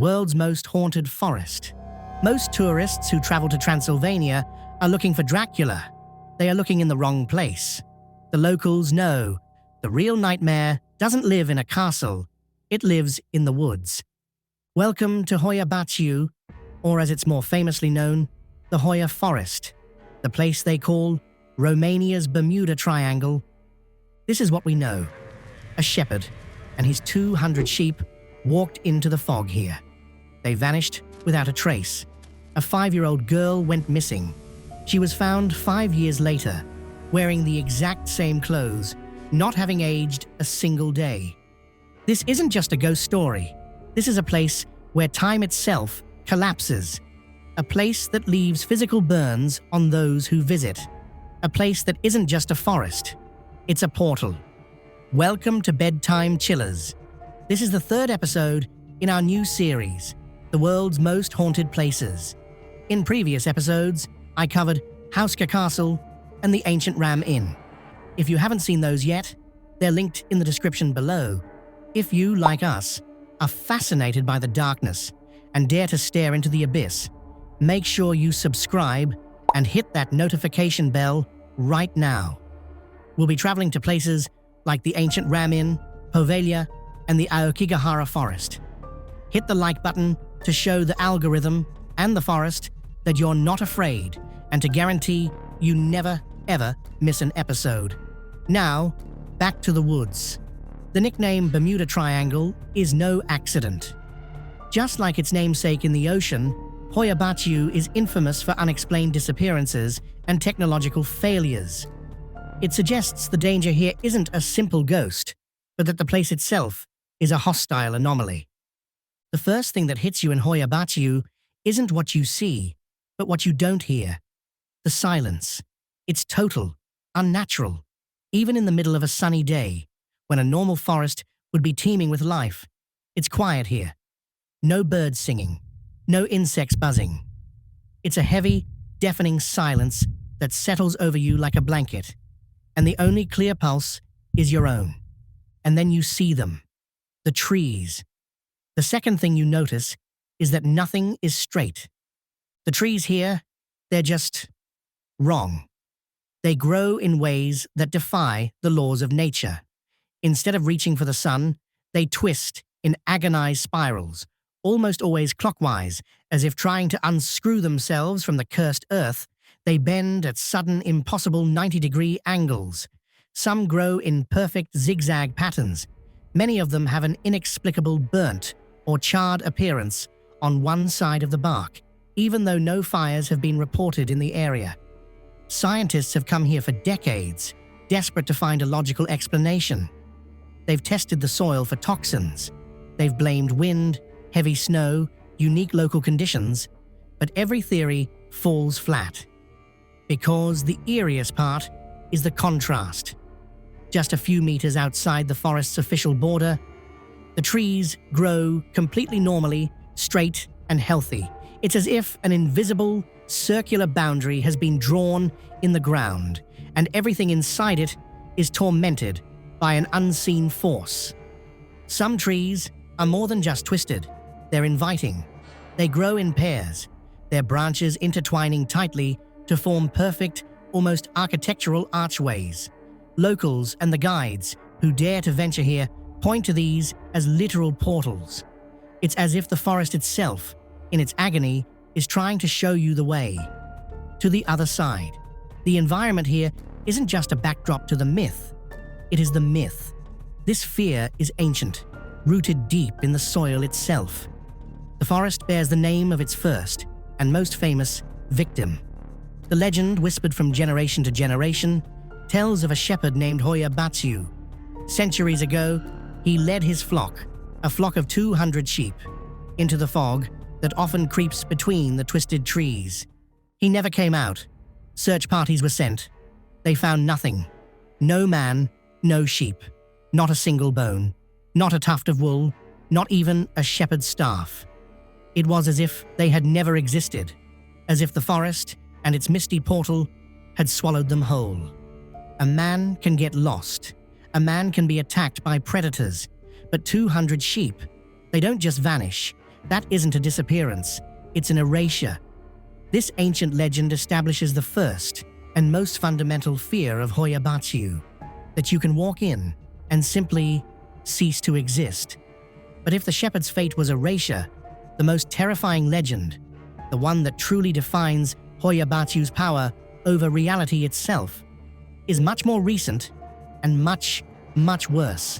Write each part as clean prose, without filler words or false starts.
world's most haunted forest. Most tourists who travel to Transylvania are looking for Dracula. They are looking in the wrong place. The locals know the real nightmare doesn't live in a castle, it lives in the woods. Welcome to Hoia Baciu, or as it's more famously known, the Hoia Forest, the place they call Romania's Bermuda Triangle. This is what we know. A shepherd and his 200 sheep walked into the fog here. They vanished without a trace. A 5-year-old girl went missing. She was found 5 years later, wearing the exact same clothes, not having aged a single day. This isn't just a ghost story. This is a place where time itself collapses. A place that leaves physical burns on those who visit. A place that isn't just a forest. It's a portal. Welcome to Bedtime Chillers. This is the 3rd episode in our new series, The World's Most Haunted Places. In previous episodes, I covered Hoia Castle and the ancient Ram Inn. If you haven't seen those yet, they're linked in the description below. If you, like us, are fascinated by the darkness and dare to stare into the abyss, make sure you subscribe and hit that notification bell right now. We'll be traveling to places like the ancient Ram Inn, Hoia, and the Hoia Forest. Hit the like button to show the algorithm and the forest that you're not afraid and to guarantee you never, ever miss an episode. Now, back to the woods. The nickname Bermuda Triangle is no accident. Just like its namesake in the ocean, Hoia Baciu is infamous for unexplained disappearances and technological failures. It suggests the danger here isn't a simple ghost, but that the place itself is a hostile anomaly. The first thing that hits you in Hoia Baciu isn't what you see, but what you don't hear. The silence. It's total, unnatural, even in the middle of a sunny day, when a normal forest would be teeming with life. It's quiet here. No birds singing, no insects buzzing. It's a heavy, deafening silence that settles over you like a blanket, and the only clear pulse is your own. And then you see them, the trees. The second thing you notice is that nothing is straight. The trees here, they're just wrong. They grow in ways that defy the laws of nature. Instead of reaching for the sun, they twist in agonized spirals, almost always clockwise, as if trying to unscrew themselves from the cursed earth. They bend at sudden, impossible 90-degree angles. Some grow in perfect zigzag patterns. Many of them have an inexplicable burnt or charred appearance on one side of the bark, even though no fires have been reported in the area. Scientists have come here for decades, desperate to find a logical explanation. They've tested the soil for toxins. They've blamed wind, heavy snow, unique local conditions, but every theory falls flat. Because the eeriest part is the contrast. Just a few meters outside the forest's official border, the trees grow completely normally, straight and healthy. It's as if an invisible, circular boundary has been drawn in the ground, and everything inside it is tormented by an unseen force. Some trees are more than just twisted. They're inviting. They grow in pairs, their branches intertwining tightly to form perfect, almost architectural archways. Locals and the guides who dare to venture here point to these as literal portals. It's as if the forest itself, in its agony, is trying to show you the way to the other side. The environment here isn't just a backdrop to the myth. It is the myth. This fear is ancient, rooted deep in the soil itself. The forest bears the name of its first and most famous victim. The legend, whispered from generation to generation, tells of a shepherd named Hoia Baciu. Centuries ago, he led his flock, a flock of 200 sheep, into the fog that often creeps between the twisted trees. He never came out. Search parties were sent. They found nothing. No man, no sheep. Not a single bone. Not a tuft of wool. Not even a shepherd's staff. It was as if they had never existed. As if the forest and its misty portal had swallowed them whole. A man can get lost. A man can be attacked by predators. But 200 sheep, they don't just vanish. That isn't a disappearance, it's an erasure. This ancient legend establishes the first and most fundamental fear of Hoia Baciu, that you can walk in and simply cease to exist. But if the shepherd's fate was erasure, the most terrifying legend, the one that truly defines Hoia Baciu's power over reality itself, is much more recent and much, much worse.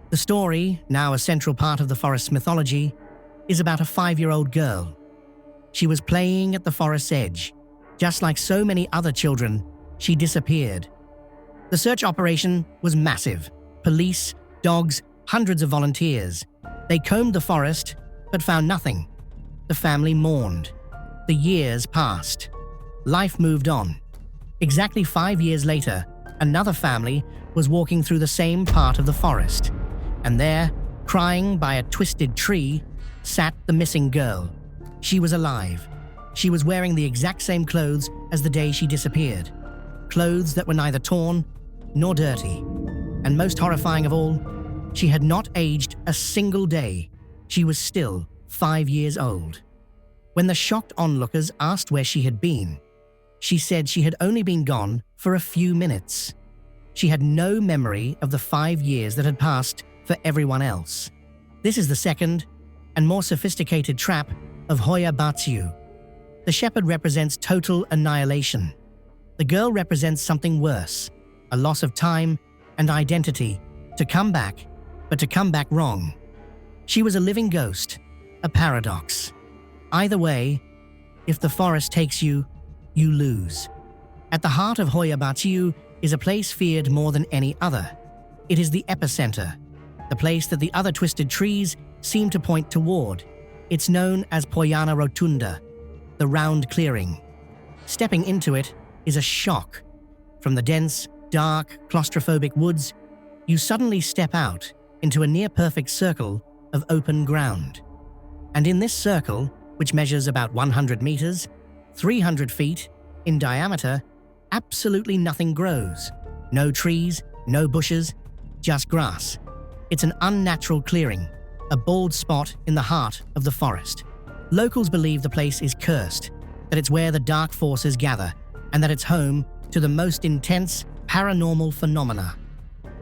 The story, now a central part of the forest's mythology, is about a 5-year-old girl. She was playing at the forest's edge. Just like so many other children, she disappeared. The search operation was massive. Police, dogs, hundreds of volunteers. They combed the forest, but found nothing. The family mourned. The years passed. Life moved on. Exactly 5 years later, another family was walking through the same part of the forest. And there, crying by a twisted tree, sat the missing girl. She was alive. She was wearing the exact same clothes as the day she disappeared. Clothes that were neither torn nor dirty. And most horrifying of all, she had not aged a single day. She was still 5 years old. When the shocked onlookers asked where she had been, she said she had only been gone for a few minutes. She had no memory of the 5 years that had passed for everyone else. This is the second and more sophisticated trap of Hoia Baciu. The shepherd represents total annihilation. The girl represents something worse, a loss of time and identity, to come back, but to come back wrong. She was a living ghost, a paradox. Either way, if the forest takes you, you lose. At the heart of Hoia Baciu is a place feared more than any other. It is the epicenter, the place that the other twisted trees seem to point toward. It's known as Poiana Rotunda, the round clearing. Stepping into it is a shock. From the dense, dark, claustrophobic woods, you suddenly step out into a near-perfect circle of open ground. And in this circle, which measures about 100 meters, 300 feet in diameter, absolutely nothing grows. No trees, no bushes, just grass. It's an unnatural clearing, a bald spot in the heart of the forest. Locals believe the place is cursed, that it's where the dark forces gather, and that it's home to the most intense paranormal phenomena.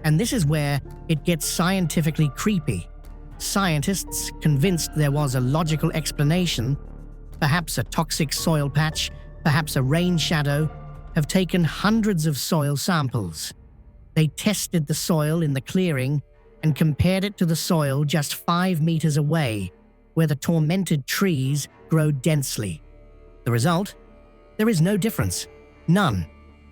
And this is where it gets scientifically creepy. Scientists, convinced there was a logical explanation, perhaps a toxic soil patch, perhaps a rain shadow, have taken hundreds of soil samples. They tested the soil in the clearing and compared it to the soil just 5 meters away, where the tormented trees grow densely. The result? There is no difference. None.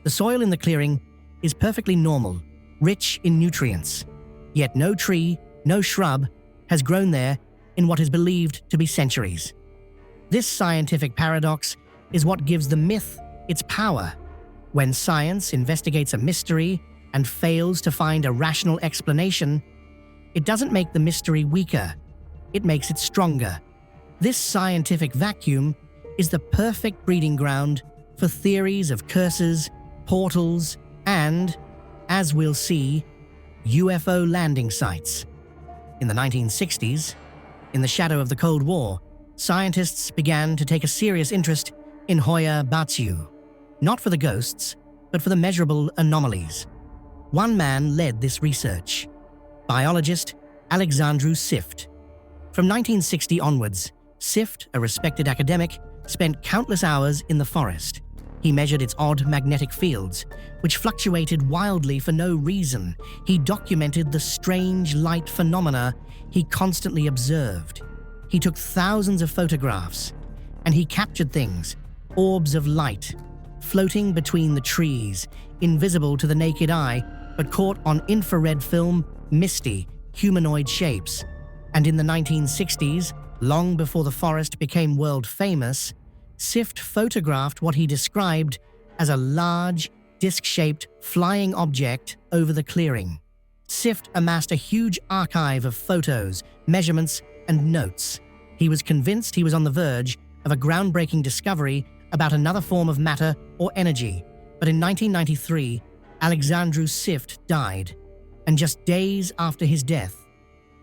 The soil in the clearing is perfectly normal, rich in nutrients. Yet no tree, no shrub, has grown there in what is believed to be centuries. This scientific paradox is what gives the myth its power. When science investigates a mystery and fails to find a rational explanation, it doesn't make the mystery weaker, it makes it stronger. This scientific vacuum is the perfect breeding ground for theories of curses, portals, and, as we'll see, UFO landing sites. In the 1960s, in the shadow of the Cold War, scientists began to take a serious interest in Hoia Baciu, not for the ghosts, but for the measurable anomalies. One man led this research, biologist Alexandru Sift. From 1960 onwards, Sift, a respected academic, spent countless hours in the forest. He measured its odd magnetic fields, which fluctuated wildly for no reason. He documented the strange light phenomena he constantly observed. He took thousands of photographs, and he captured things, orbs of light, floating between the trees, invisible to the naked eye, but caught on infrared film, misty, humanoid shapes. And in the 1960s, long before the forest became world famous, Sift photographed what he described as a large, disc-shaped flying object over the clearing. Sift amassed a huge archive of photos, measurements, and notes. He was convinced he was on the verge of a groundbreaking discovery about another form of matter or energy. But in 1993, Alexandru Sift died, and just days after his death,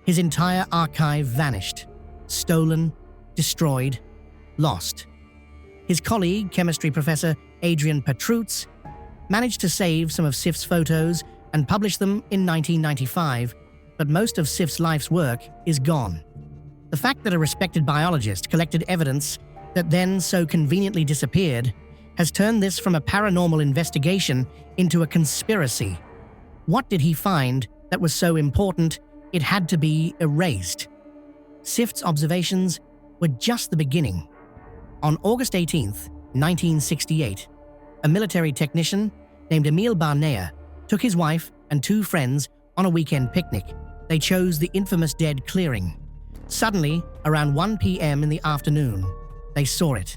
his entire archive vanished, stolen destroyed, lost. His colleague, chemistry professor Adrian Petrutz, managed to save some of Sif's photos and publish them in 1995, but most of Sif's life's work is gone. The fact that a respected biologist collected evidence that then so conveniently disappeared has turned this from a paranormal investigation into a conspiracy. What did he find that was so important it had to be erased? Sif's observations were just the beginning. On August 18, 1968, a military technician named Emil Barnea took his wife and 2 friends on a weekend picnic. They chose the infamous Dead Clearing. Suddenly, around 1 p.m. in the afternoon, they saw it.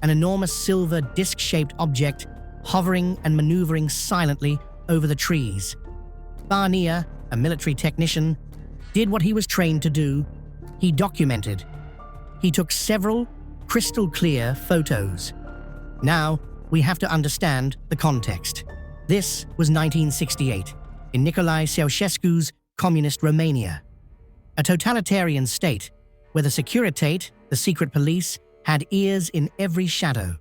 An enormous silver disc-shaped object hovering and maneuvering silently over the trees. Barnea, a military technician, did what he was trained to do. He documented. He took several crystal-clear photos. Now, we have to understand the context. This was 1968, in Nicolae Ceausescu's communist Romania, a totalitarian state where the Securitate, the secret police, had ears in every shadow.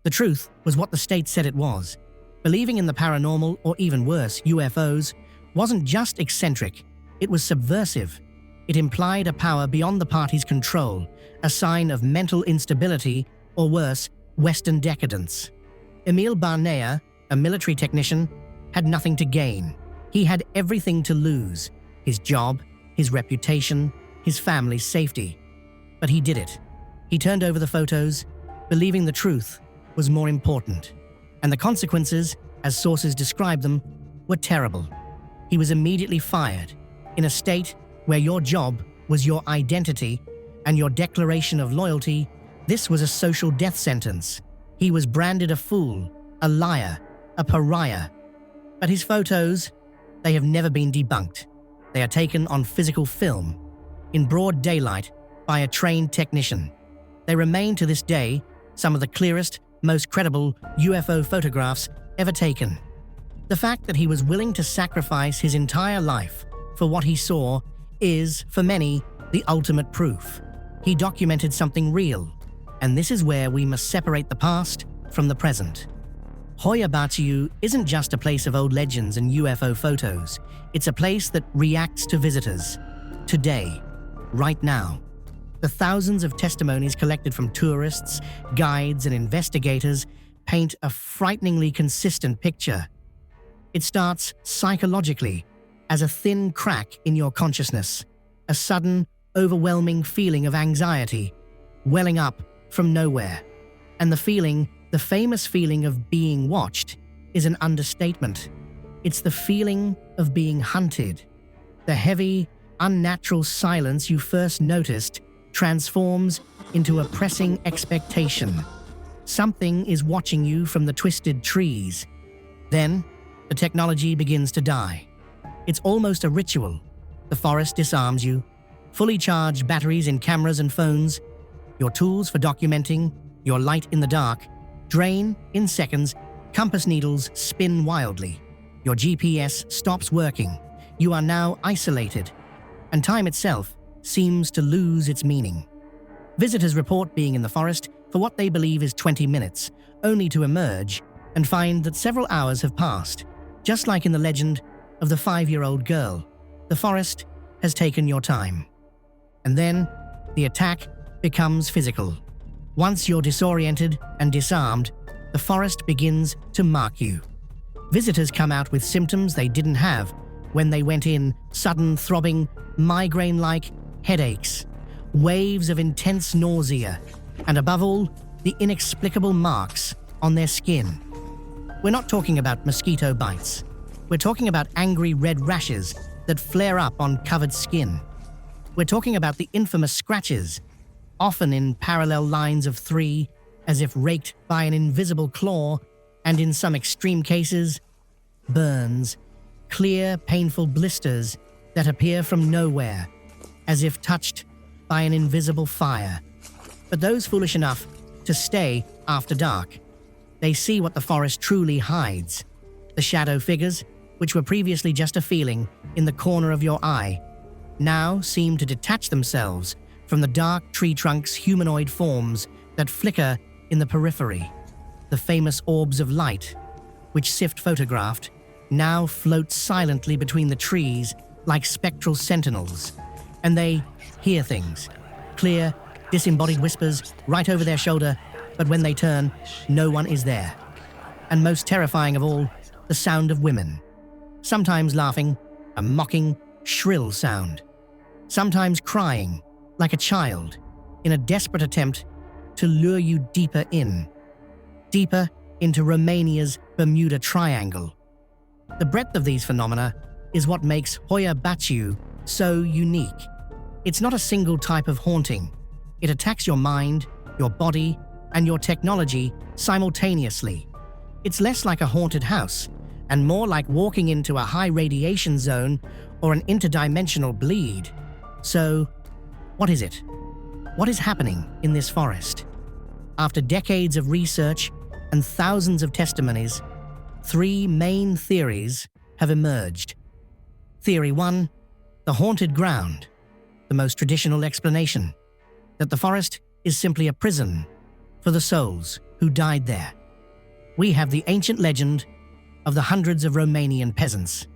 The truth was what the state said it was. Believing in the paranormal, or even worse, UFOs, wasn't just eccentric, it was subversive. It implied a power beyond the party's control, a sign of mental instability, or worse, Western decadence. Emil Barnea, a military technician, had nothing to gain. He had everything to lose: his job, his reputation, his family's safety. But he did it. He turned over the photos, believing the truth was more important. And the consequences, as sources describe them, were terrible. He was immediately fired. In a state where your job was your identity and your declaration of loyalty, this was a social death sentence. He was branded a fool, a liar, a pariah. But his photos, they have never been debunked. They are taken on physical film, in broad daylight, by a trained technician. They remain to this day some of the clearest, most credible UFO photographs ever taken. The fact that he was willing to sacrifice his entire life for what he saw is, for many, the ultimate proof. He documented something real, and this is where we must separate the past from the present. Hoia Baciu isn't just a place of old legends and UFO photos. It's a place that reacts to visitors. Today, right now. The thousands of testimonies collected from tourists, guides, and investigators paint a frighteningly consistent picture. It starts psychologically, as a thin crack in your consciousness, a sudden, overwhelming feeling of anxiety, welling up from nowhere. And the famous feeling of being watched, is an understatement. It's the feeling of being hunted. The heavy, unnatural silence you first noticed transforms into a pressing expectation. Something is watching you from the twisted trees. Then, the technology begins to die. It's almost a ritual. The forest disarms you. Fully charged batteries in cameras and phones, your tools for documenting, your light in the dark, drain in seconds, compass needles spin wildly. Your GPS stops working. You are now isolated, and time itself seems to lose its meaning. Visitors report being in the forest for what they believe is 20 minutes, only to emerge and find that several hours have passed. Just like in the legend of the 5-year-old girl, the forest has taken your time. And then, the attack becomes physical. Once you're disoriented and disarmed, the forest begins to mark you. Visitors come out with symptoms they didn't have when they went in: sudden throbbing, migraine-like headaches, waves of intense nausea, and above all, the inexplicable marks on their skin. We're not talking about mosquito bites. We're talking about angry red rashes that flare up on covered skin. We're talking about the infamous scratches, often in parallel lines of 3, as if raked by an invisible claw, and in some extreme cases, burns, clear, painful blisters that appear from nowhere, as if touched by an invisible fire. But those foolish enough to stay after dark, they see what the forest truly hides. The shadow figures, which were previously just a feeling in the corner of your eye, now seem to detach themselves From the dark tree trunks, humanoid forms that flicker in the periphery. The famous orbs of light, which Sift photographed, now float silently between the trees like spectral sentinels. And they hear things. Clear, disembodied whispers right over their shoulder, but when they turn, no one is there. And most terrifying of all, the sound of women. Sometimes laughing, a mocking, shrill sound. Sometimes crying, like a child, in a desperate attempt to lure you deeper into Romania's Bermuda Triangle. The breadth of these phenomena is what makes Hoia Baciu so unique. It's not a single type of haunting. It attacks your mind, your body, and your technology simultaneously. It's less like a haunted house and more like walking into a high radiation zone or an interdimensional bleed. So, what is it? What is happening in this forest? After decades of research and thousands of testimonies, 3 main theories have emerged. Theory 1, the haunted ground, the most traditional explanation, that the forest is simply a prison for the souls who died there. We have the ancient legend of the hundreds of Romanian peasants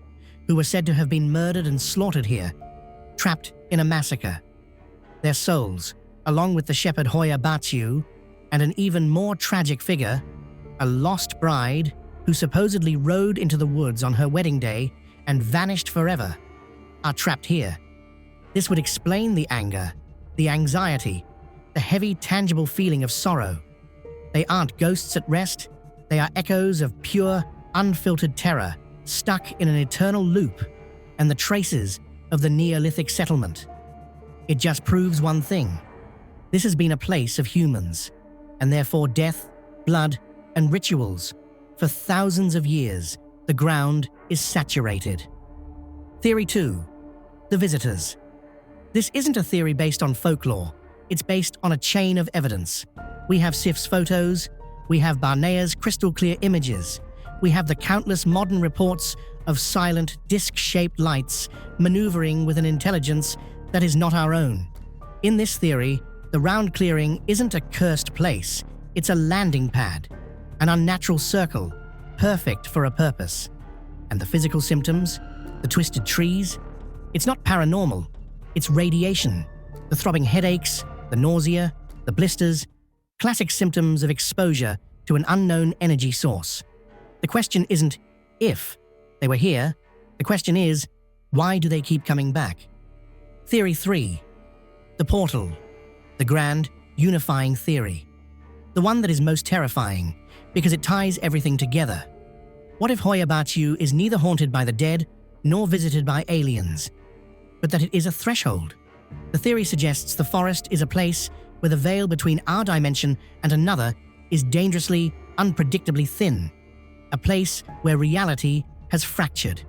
who were said to have been murdered and slaughtered here, trapped in a massacre. Their souls, along with the shepherd Hoia Baciu, and an even more tragic figure, a lost bride who supposedly rode into the woods on her wedding day and vanished forever, are trapped here. This would explain the anger, the anxiety, the heavy, tangible feeling of sorrow. They aren't ghosts at rest, they are echoes of pure, unfiltered terror, stuck in an eternal loop, and the traces of the Neolithic settlement. It just proves one thing. This has been a place of humans, and therefore death, blood, and rituals. For thousands of years, the ground is saturated. Theory 2, the visitors. This isn't a theory based on folklore. It's based on a chain of evidence. We have Sif's photos, we have Barnea's crystal-clear images, we have the countless modern reports of silent, disc-shaped lights maneuvering with an intelligence that is not our own. In this theory, the round clearing isn't a cursed place, it's a landing pad, an unnatural circle, perfect for a purpose. And the physical symptoms, the twisted trees, it's not paranormal, it's radiation, the throbbing headaches, the nausea, the blisters, classic symptoms of exposure to an unknown energy source. The question isn't if they were here, the question is, why do they keep coming back? Theory 3, the portal, the grand, unifying theory. The one that is most terrifying, because it ties everything together. What if Hoia Baciu is neither haunted by the dead, nor visited by aliens, but that it is a threshold? The theory suggests the forest is a place where the veil between our dimension and another is dangerously, unpredictably thin. A place where reality has fractured.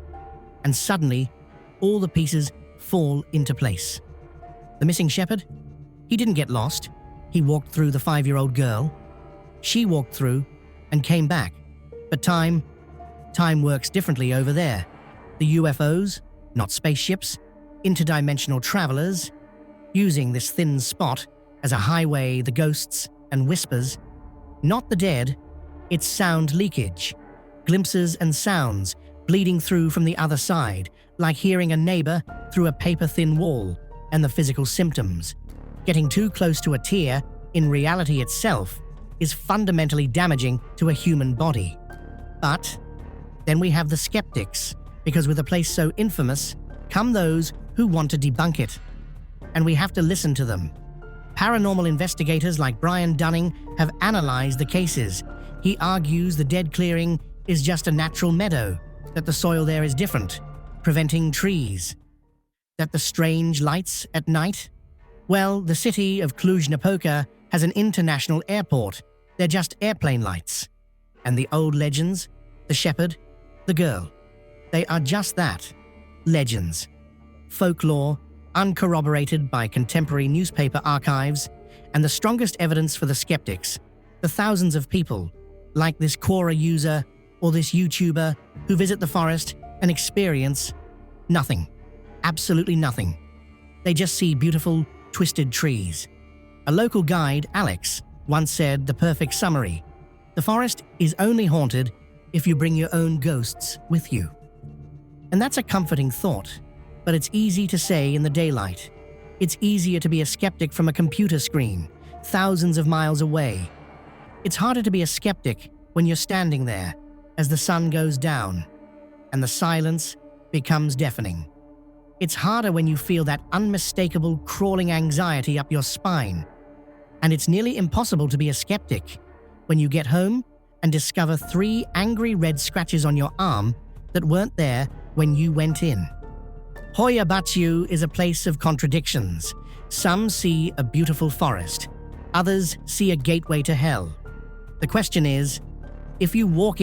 And suddenly, all the pieces fall into place. The missing shepherd? He didn't get lost. He walked through the 5-year-old girl. She walked through and came back. But time works differently over there. The UFOs, not spaceships, interdimensional travelers, using this thin spot as a highway, the ghosts and whispers, not the dead, it's sound leakage, glimpses and sounds bleeding through from the other side, like hearing a neighbor through a paper-thin wall, and the physical symptoms. Getting too close to a tear, in reality itself, is fundamentally damaging to a human body. But then we have the skeptics, because with a place so infamous, come those who want to debunk it. And we have to listen to them. Paranormal investigators like Brian Dunning have analyzed the cases. He argues the dead clearing is just a natural meadow, that the soil there is different, preventing trees. That the strange lights at night? Well, the city of Cluj-Napoca has an international airport. They're just airplane lights. And the old legends, the shepherd, the girl, they are just that, legends. Folklore, uncorroborated by contemporary newspaper archives, and the strongest evidence for the skeptics, the thousands of people, like this Quora user or this YouTuber, who visit the forest and experience nothing, absolutely nothing. They just see beautiful, twisted trees. A local guide, Alex, once said the perfect summary: the forest is only haunted if you bring your own ghosts with you. And that's a comforting thought, but it's easy to say in the daylight. It's easier to be a skeptic from a computer screen, thousands of miles away. It's harder to be a skeptic when you're standing there as the sun goes down and the silence becomes deafening. It's harder when you feel that unmistakable crawling anxiety up your spine. And it's nearly impossible to be a skeptic when you get home and discover 3 angry red scratches on your arm that weren't there when you went in. Hoia Baciu is a place of contradictions. Some see a beautiful forest. Others see a gateway to hell. The question is, if you walk